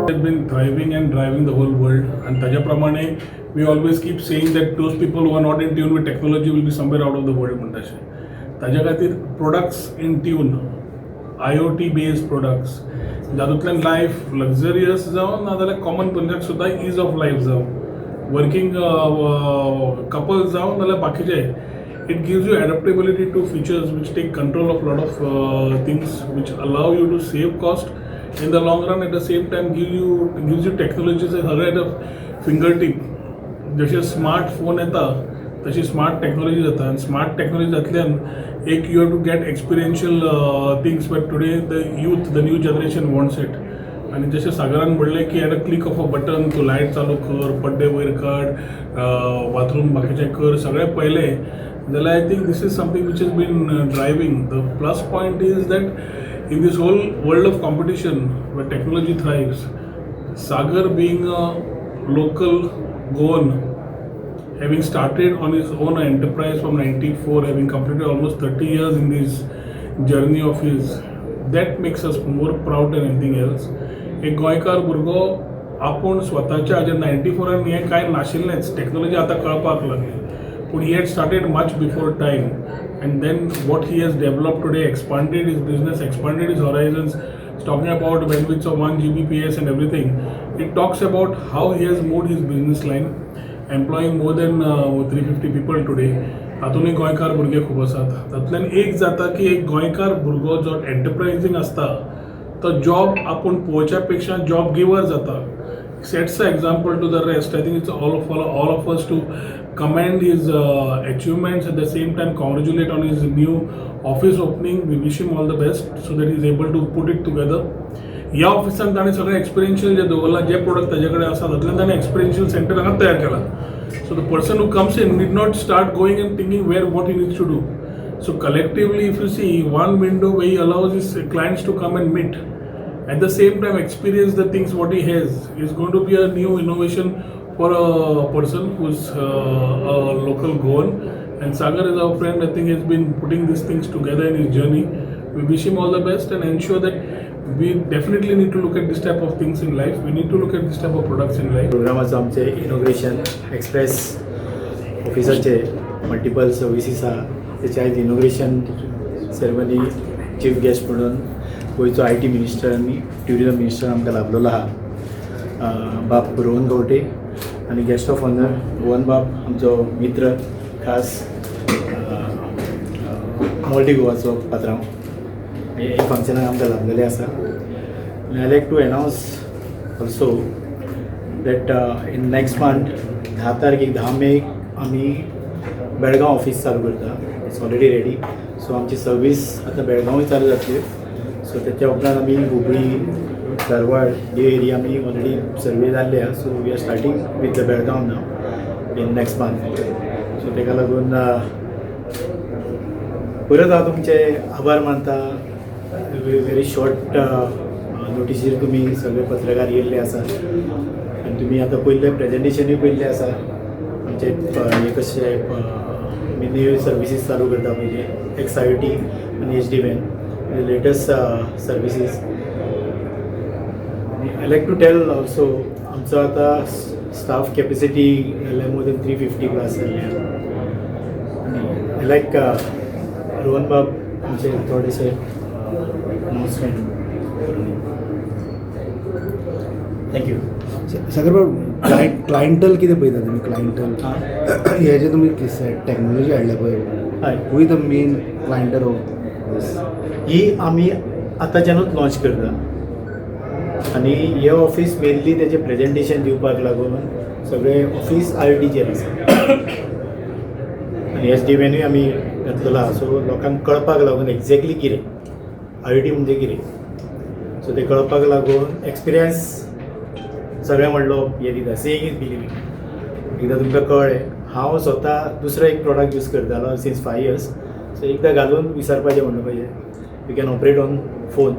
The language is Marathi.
has been thriving and driving the whole world, and त्याच्याप्रमाणे we always keep saying that those people who are not in tune with technology will be somewhere out of the world म्हणटा अशें. ताज्या खातीर products in tune, IoT based products, जातूंतल्यान लायफ लग्झरियस जावं नाजाल्यार कॉमन मनशाक सुद्दां इज ऑफ लायफ जावं, वर्किंग कपल जावं नाजाल्यार बाकीचे. It gives you adaptability to features which take control of a lot of things which allow you to save cost in the long run. At the same time gives you technologies सगळे at a fingertip. जसे स्मार्टफोन येता तशी स्मार्ट टेक्नॉलॉजी जाता, आणि स्मार्ट टेक्नॉलॉजी जातल्यान एक you have to get experiential things, but today the youth, the new generation wants it. आणि जसे सागरान म्हणलें की at a click of a button तूं लायट चालू कर, पड्डे वयर काड, बाथरूम बाकीचें कर, सगळें पयलें जाल्यार I think this is something which is been driving. The plus point is that in this whole world of competition where technology thrives, Sagar being a local Goan, having started on his own enterprise from 94, having completed almost 30 years in this journey of his, that makes us more proud than anything else. एक गोंयकार भुरगो आपूण स्वताच्या हाजेर 94 हें कांय नाशिल्लेंच, टॅक्नॉलॉजी आतां कळपाक लागली, पूण he had started much before time, and then what he has developed today, expanded his business, expanded his horizons, talking about bandwidths of 1 Gbps and everything. It talks about how he has moved his business line, employing more than 350 people today. हातूनय गोंयकार भुरगे खूब आसात. तातूंतल्यान एक जाता की एक गोंयकार भुरगो जो एंटरप्रायझींग आसता तो जॉब आपूण पळोवच्या पेक्षा जॉब गिवर जाता. Sets an example to the rest. I think it's all of us to commend his achievements, at the same time congratulate on his new office opening. We wish him all the best so that he's able to put it together. ह्या ऑफिसान ताणें सगळें एक्सपिरियन्शियल जे दवरला, जे प्रोडक्ट ताजे कडेन आसा तातूंतल्यान ताणें एक्सपिरियन्शियल सेंटर हांगा तयार केला. So the person who comes in need not start going and thinking where what he needs to do. So collectively if you see one window where he allows his clients to come and meet, at the same time experience the things what he has, is going to be a new innovation for a person who's a local Goan. And Sagar is our friend. I think he's been putting these things together in his journey. We wish him all the best and ensure that we definitely need to look at this type of things in life. We need to look at this type of products in life. प्रोग्रामाचो आमचे इनॉग्रेशन एक्सप्रेस ऑफिसाचे मल्टिपल सर्विसीस आहा, त्याचे आयज इनॉग्रेशन सेरेमनी चीफ गेस्ट म्हणून गोंयचो IT मिनिस्टर आनी ट्युरिजम मिनिस्टर आमकां लाभलेलो आहा, बाब रोहन गवटे. आनी गेस्ट ऑफ ऑनर रोहन बाब आमचो मित्र खास मोल्डी गोवाचो पात्रांव, हे फंक्शनाक आमकां लाभलेले आसा. I like to announce also that in next month 10 तारखेक 10 मेक आमी बेळगांव ऑफिस चालू करता. It's already ready. सो आमची सर्वीस आतां बेळगांवूय चालू जातली. सो त्याच्या उपरांत आमी हुबळी, धारवाड हे एरिया आमी ऑलरेडी सर्वे जाल्ले आहा. So we are starting with the Belgaum नाव इन नेक्स्ट मंथ. सो ताका लागून परत हांव तुमचे आभार मानता. व्हेरी शॉर्ट नोटिसीर तुमी सगळे पत्रकार येयल्ले आसात, आनी तुमी आतां पयले प्रेजेंटेशनूय पयल्लें आसा. आमचे हे कशे मिनी सर्विसीस चालू करता पयले XIOT आनी HD-WAN, the latest services. I like to tell also आमचो आता staff capacity more than 350 plus जाल्ले. आनी I like रोहन बाब आमचे थोडेशे अनाउन्समेंट. थँक्यू. सागर बाब, क्लायंटल कितें पळयता तुमी? क्लायंटल हे जे तुमी टॅक्नॉलॉजी हाडल्या पळय, हय, who is the main clientele of this? ही आमी आतांच्यानूच लॉन्च करता. आनी हे ऑफिस मेनली तेजें प्रेजेंटेशन दिवपाक लागून सगळे ऑफिस IoTचेर आसा. आनी SD-WANूय आमी घातलेलो आहा. सो लोकांक कळपाक लागून एक्झॅक्टली कितें IoT म्हणजे कितें, सो ते कळपाक लागून एक्सपिरियन्स सगळें म्हणलो हे दिता. Saying is believing. एकदां तुमकां कळ्ळें. हांव स्वता दुसरो एक प्रॉडक्ट यूज करतालो सिन्स 5 years. सो एकदां घालून विसरपाचें म्हणून पाहिजे. You can operate on phone.